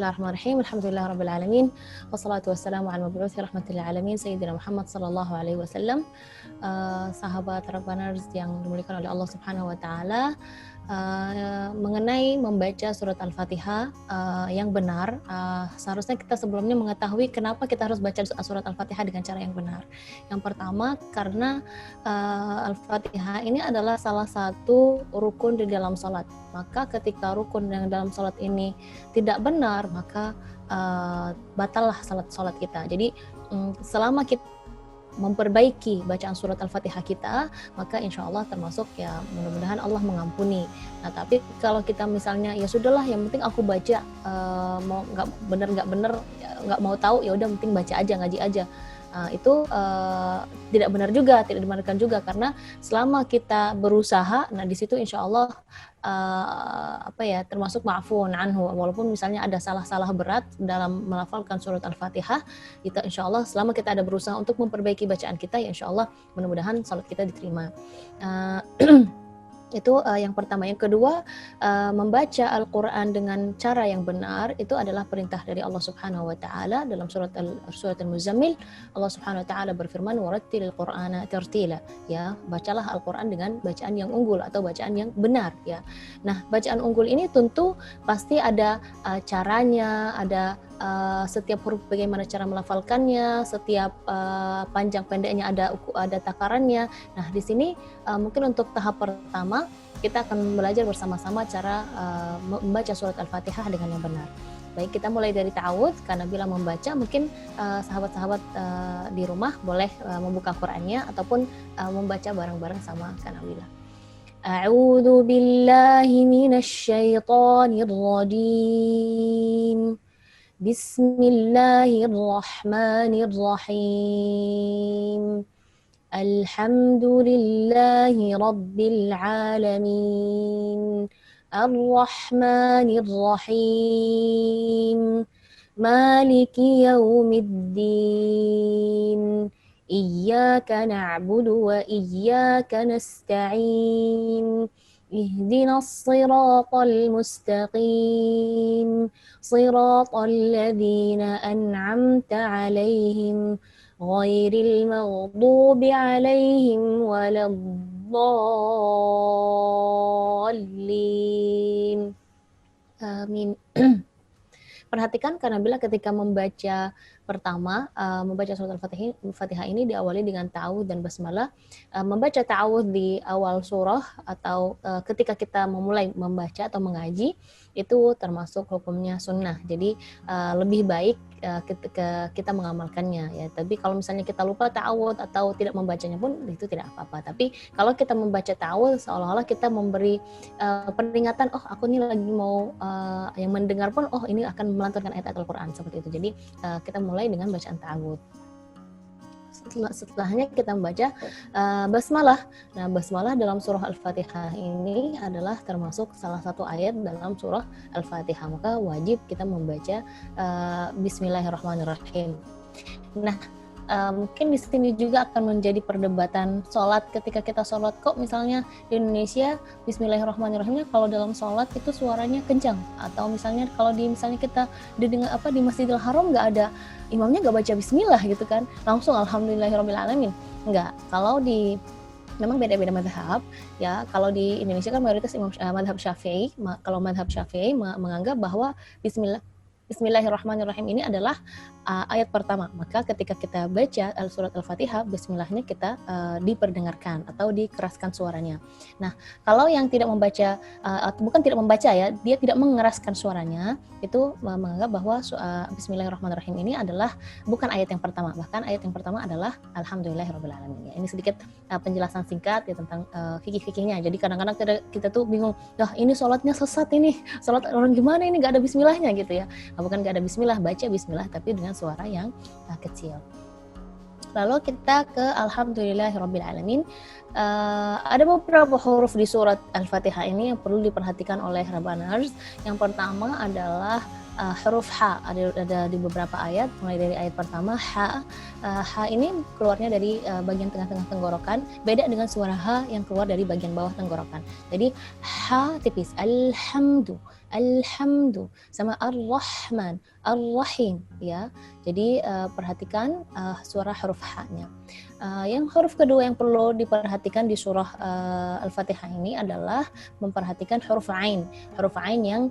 Bismillahirrahmanirrahim. Alhamdulillahirabbil alamin. Wassalatu wassalamu ala mabu'uthi rahmatil alamin sayyidina Muhammad sallallahu alaihi wasallam. Sahabat Rabbaners yang dimuliakan oleh Allah Subhanahu wa taala, mengenai membaca surat Al-Fatihah yang benar, seharusnya kita sebelumnya mengetahui kenapa kita harus baca surat Al-Fatihah dengan cara yang benar. Yang pertama, karena Al-Fatihah ini adalah salah satu rukun di dalam sholat. Maka ketika rukun yang dalam sholat ini tidak benar, maka batallah sholat kita. Jadi selama kita memperbaiki bacaan surat Al-Fatihah kita, maka insya Allah termasuk ya mudah-mudahan Allah mengampuni. Nah tapi kalau kita misalnya ya sudahlah yang penting aku baca, mau nggak bener nggak mau tahu ya udah penting baca aja, ngaji aja, itu tidak benar juga, tidak dibenarkan juga, karena selama kita berusaha, nah di situ insya Allah termasuk ma'fun anhu, walaupun misalnya ada salah-salah berat dalam melafalkan surat Al-Fatihah, kita insya Allah selama kita ada berusaha untuk memperbaiki bacaan kita, ya insya Allah mudah-mudahan salat kita diterima. Itu yang pertama. Yang kedua, membaca Al-Quran dengan cara yang benar itu adalah perintah dari Allah Subhanahu wa taala. Dalam surat Al-Muzammil, Allah Subhanahu wa taala berfirman, warattilil Qur'ana tartila, ya, bacalah Al-Quran dengan bacaan yang unggul atau bacaan yang benar, ya. Nah, bacaan unggul ini tentu pasti ada caranya, ada setiap huruf bagaimana cara melafalkannya, setiap panjang pendeknya ada takarannya. Nah, di sini mungkin untuk tahap pertama kita akan belajar bersama-sama cara membaca surat Al-Fatihah dengan yang benar. Baik, kita mulai dari ta'awudz. Karena bila membaca, mungkin sahabat-sahabat di rumah boleh membuka Qur'annya ataupun membaca bareng-bareng sama Kak Nabila. A'udzu billahi minasy syaithanir rajim. Bismillahirrahmanirrahim. Alhamdulillahi rabbil alamin. Ar-Rahmanir-Rahim. Maliki yaumiddin. Iyyaka na'budu wa iyyaka nasta'in. Ihdinas siratal mustaqim. Siratal ladzina an'amta 'alaihim ghairil maghdubi 'alaihim waladdallin. Amin. Perhatikan karena bila ketika membaca pertama, membaca surat Al-Fatihah ini diawali dengan ta'awudz dan basmalah. Membaca ta'awudz di awal surah atau ketika kita memulai membaca atau mengaji itu termasuk hukumnya sunnah. Jadi lebih baik ketika kita mengamalkannya, ya. Tapi kalau misalnya kita lupa ta'awudz atau tidak membacanya pun itu tidak apa-apa. Tapi kalau kita membaca ta'awudz seolah-olah kita memberi peringatan, oh aku nih lagi mau yang mendengar pun oh ini akan melantunkan ayat Al-Quran seperti itu. Jadi kita mulai dengan bacaan ta'awudz. Setelahnya kita membaca basmalah. Nah, basmalah dalam surah Al-Fatihah ini adalah termasuk salah satu ayat dalam surah Al-Fatihah. Maka wajib kita membaca Bismillahirrahmanirrahim. Nah, mungkin di sini juga akan menjadi perdebatan sholat. Ketika kita sholat, kok misalnya di Indonesia Bismillahirrahmanirrahimnya kalau dalam sholat itu suaranya kencang, atau misalnya kalau misalnya kita didengar di Masjidil Haram nggak ada imamnya nggak baca Bismillah gitu kan, langsung Alhamdulillahirabbil alamin. Nggak. Kalau memang beda-beda mazhab, ya. Kalau di Indonesia kan mayoritas mazhab Syafi'i. Kalau mazhab Syafi'i menganggap bahwa Bismillahirrahmanirrahim ini adalah ayat pertama. Maka ketika kita baca surat Al-Fatihah, bismillahnya kita diperdengarkan atau dikeraskan suaranya. Nah, kalau yang tidak membaca, bukan tidak membaca ya, dia tidak mengeraskan suaranya, itu menganggap bahwa Bismillahirrahmanirrahim ini adalah bukan ayat yang pertama. Bahkan ayat yang pertama adalah Alhamdulillahirabbil alamin. Ya, ini sedikit penjelasan singkat ya tentang fikih-fikihnya. Jadi kadang-kadang kita tuh bingung, ini sholatnya sesat ini, sholat orang gimana ini nggak ada bismillahnya gitu ya. Bukan nggak ada bismillah, baca bismillah tapi dengan suara yang kecil. Lalu kita ke Alhamdulillahirabbil alamin. Ada beberapa huruf di surat Al-Fatihah ini yang perlu diperhatikan oleh Rabbaners. Yang pertama adalah huruf ha ada di beberapa ayat, mulai dari ayat pertama ha. Ha ini keluarnya dari bagian tengah-tengah tenggorokan, beda dengan suara ha yang keluar dari bagian bawah tenggorokan. Jadi ha tipis, alhamdu, alhamdu, sama ar-rahman, ar-rahim, ya. Jadi perhatikan suara huruf ha-nya. Yang huruf kedua yang perlu diperhatikan di surah Al-Fatihah ini adalah memperhatikan huruf ain. Huruf ain yang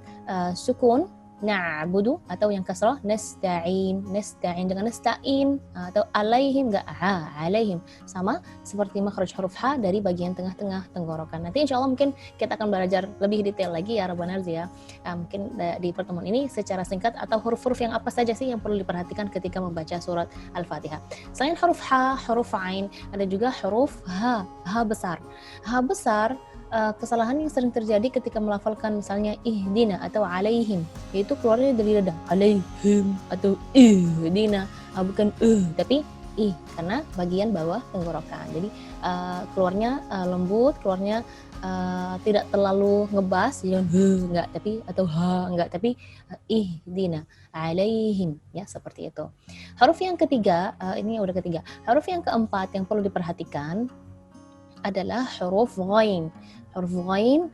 sukun, na'budu, atau yang kasrah nasta'in, nasta'in dengan nasta'in, atau alaihim enggak alaihim, sama seperti makhraj huruf ha dari bagian tengah-tengah tenggorokan. Nanti insya Allah mungkin kita akan belajar lebih detail lagi ya Rabban Arzi ya. Mungkin di pertemuan ini secara singkat, atau huruf-huruf yang apa saja sih yang perlu diperhatikan ketika membaca surat Al-Fatihah. Selain huruf ha, huruf ain, ada juga huruf ha, ha besar. Ha besar, kesalahan yang sering terjadi ketika melafalkan misalnya ihdina atau alaihim, yaitu keluarnya dari lidah alaihim atau ihdina, bukan tapi karena bagian bawah tenggorokan. Jadi keluarnya lembut, keluarnya tidak terlalu ngebas, jangan enggak, tapi atau ha enggak, tapi ihdina alaihim, ya seperti itu. Huruf yang ketiga, ini udah ketiga. Huruf yang keempat yang perlu diperhatikan adalah huruf ghain. Huruf ghain,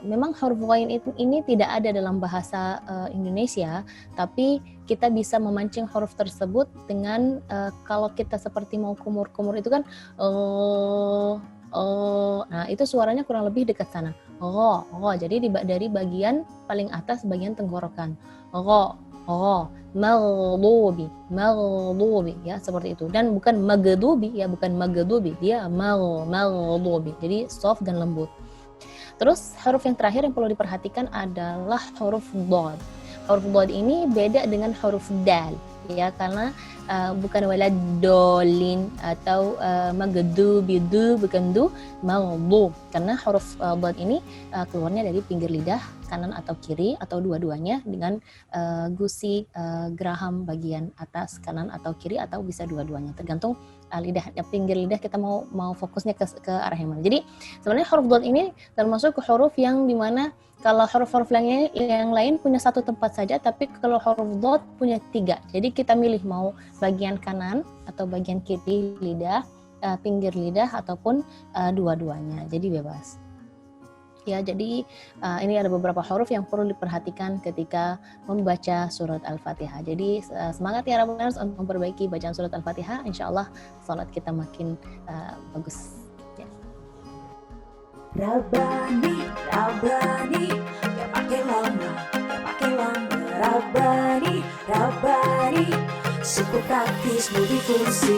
memang huruf ghain ini tidak ada dalam bahasa Indonesia, tapi kita bisa memancing huruf tersebut dengan kalau kita seperti mau kumur-kumur itu kan nah itu suaranya kurang lebih dekat sana. Jadi dari bagian paling atas bagian tenggorokan. Maghdubi, ya seperti itu. Dan bukan magdubi, ya bukan magdubi, dia maghdubi. Jadi soft dan lembut. Terus huruf yang terakhir yang perlu diperhatikan adalah huruf dhad. Huruf dhad ini beda dengan huruf dal, ya, karena bukan waladolin atau magdubi, bukan maghdub, karena huruf dhad ini keluarnya dari pinggir lidah kanan atau kiri atau dua-duanya dengan gusi geraham bagian atas kanan atau kiri, atau bisa dua-duanya tergantung lidah, pinggir lidah kita mau fokusnya ke arah yang mana. Jadi sebenarnya huruf dhad ini termasuk huruf yang dimana kalau huruf-huruf yang lain punya satu tempat saja, tapi kalau huruf dhad punya 3. Jadi kita milih mau bagian kanan atau bagian kiri lidah, pinggir lidah, ataupun dua-duanya. Jadi bebas. Ya, jadi ini ada beberapa huruf yang perlu diperhatikan ketika membaca surat Al-Fatihah. Jadi semangat ya Rabbuners untuk memperbaiki bacaan surat Al-Fatihah. Insya Allah salat kita makin bagus. Ya. Rabbani, gak pakai lama, Rabbani, super praktis multifungsi.